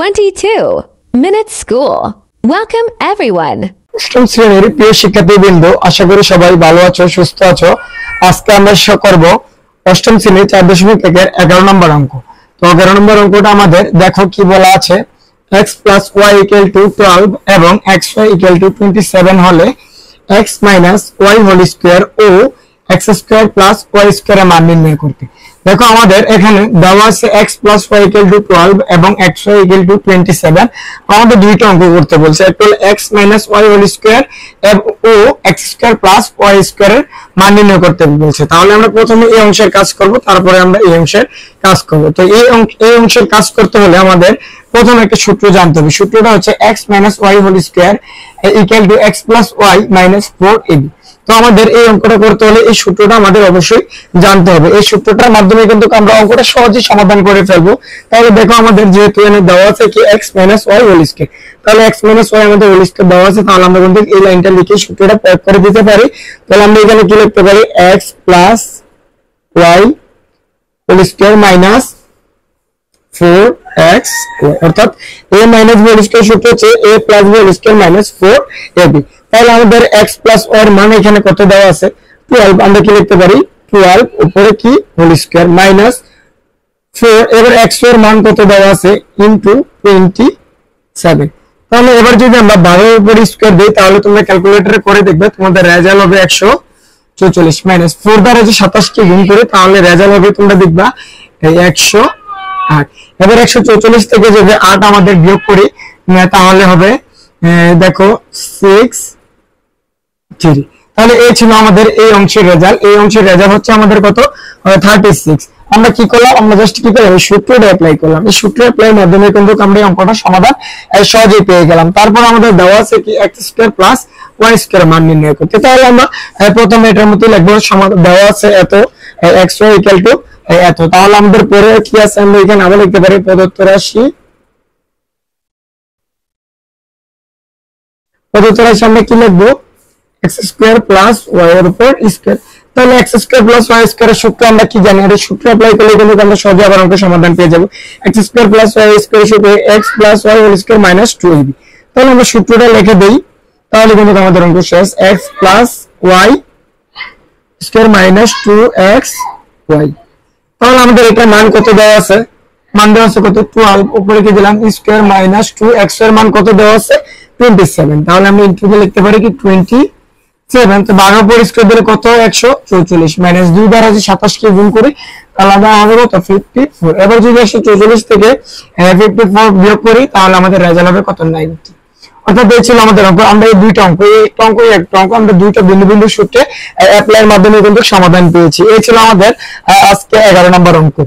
22 Minute School. Welcome everyone. অষ্টম শ্রেণীর প্রিয় শিক্ষার্থীবৃন্দ, আশা করি সবাই ভালো আছো, সুস্থ আছো। আজকে আমরা করব অষ্টম শ্রেণীর 4.1 11 নম্বর অঙ্ক। তো 11 নম্বর অঙ্কটা আমাদের দেখো কি বলা আছে, x plus y equal to 12 এবং xy equal to 27 হলে x minus y whole square ও x square plus y square এর মান নির্ণয় করতে। দেখো আমাদের এখানে দেওয়া আছে x plus y equal to 12 এবং xy equal to 27। আমাদের দুইটা অঙ্ক করতে বলছে, একটা হলো x minus y whole square ও x square plus y square এর মান নির্ণয় করতে বলছে। তাহলে আমরা প্রথমে এই অংশের কাজ করব, তারপরে আমরা এই অংশের কাজ করব। তো এই অংশের কাজ করতে হলে আমাদের প্রথমে একটা সূত্র জানতে হবে। সূত্রটা হচ্ছে x minus y whole square equal to x plus y minus 4ab। তো আমাদের এই অঙ্কটা করতে হলে এই সূত্রটা আমাদের অবশ্যই জানতে হবে। এই সূত্রটার মাধ্যমে কিন্তু আমরা অঙ্কটা সহজেই সমাধান করে ফেলবো। তাহলে দেখো আমাদের যেহেতু এখানে দেওয়া আছে কি x minus y whole square, তাহলে x minus y আমাদের whole square দেওয়া আছে, তাহলে আমরা কিন্তু এই লাইনটা লিখে সূত্রটা প্রয়োগ করে দিতে পারি। তাহলে আমরা এখানে কি লিখতে পারি, x plus y whole square minus 4x অর্থাৎ a minus b whole square সূত্র হচ্ছে a plus b whole square minus 4ab। তাহলে আমাদের x plus y এর মান এখানে কত দেওয়া আছে, 12। আমরা কি লিখতে পারি, 12 উপরে কি whole square minus 4, এবার x এর মান কত দেওয়া আছে into 27। তাহলে এবার যদি আমরা 12 এর উপর স্কয়ার দেই, তাহলে তোমরা ক্যালকুলেটরে করে দেখবে তোমাদের রেজাল্ট হবে 144 মাইনাস 4 দ্বারা যে 27 কে গুণ করে, তাহলে রেজাল্ট হবে তোমরা দেখবা 108। এবার 144 থেকে যদি 8 আমাদের বিয়োগ করি, তাহলে হবে দেখো 6। তাহলে এই ছিল আমাদের এই অংশের রেজাল্ট। এই অংশের রেজাল্ট হচ্ছে আমাদের কত, 36। আমরা কি করলাম, আমরা জাস্ট কি করলাম, এই সূত্রটা অ্যাপ্লাই করলাম। এই সূত্র অ্যাপ্লাইয়ের মাধ্যমে কিন্তু আমরা এই অঙ্কটা সমাধান সহজেই পেয়ে গেলাম। তারপর আমাদের দেওয়া আছে কি x square plus y square মান নির্ণয় করতে। তাহলে আমরা প্রথমে এটার মধ্যে লিখব, সমাধান দেওয়া আছে এত xy ইকুয়াল টু এত। তাহলে আমাদের পরে কি আছে, আমরা এখানে আবার লিখতে পারি প্রদত্ত রাশি আমরা কি লিখবো, x স্কয়ার প্লাস y এর উপর স্কয়ার। তাহলে x স্কয়ার প্লাস y স্কয়ারের সূত্র আমরা কি জানি, এর সূত্র অ্যাপ্লাই করলে কিন্তু আমরা সহজে আবার অঙ্কের সমাধান পেয়ে যাব। x স্কয়ার প্লাস y স্কয়ারের সূত্র x plus y whole square minus 2ab। তাহলে আমরা সূত্রটা লিখে দেই, তাহলে কিন্তু আমাদের অঙ্ক শেষ। x plus y square minus 2xy। তাহলে আমাদের এটা মান কত দেওয়া আছে, মান দেওয়া আছে কত, 12 উপরে কি দিলাম স্কয়ার মাইনাস 2x এর মান কত দেওয়া আছে, 27। তাহলে আমরা ইনটু দিয়ে লিখতে পারি কি 27। তো 12 উপর স্কয়ার দিলে কত, 144 মাইনাস 2 দ্বারা যে 27 কে গুণ করি, তাহলে আমরা হবে কত, 54। এবার যদি 144 থেকে 54 বিয়োগ করি, তাহলে আমাদের রেজাল্ট হবে কত, 90। অর্থাৎ এই ছিল আমাদের অঙ্ক। আমরা এই দুইটা অঙ্ক, একটা অঙ্ক আমরা দুইটা বিন্দু বিন্দু সূত্রে অ্যাপ্লাইয়ের মাধ্যমে কিন্তু সমাধান পেয়েছি। এই ছিল আমাদের আজকে 11 নম্বর অঙ্ক।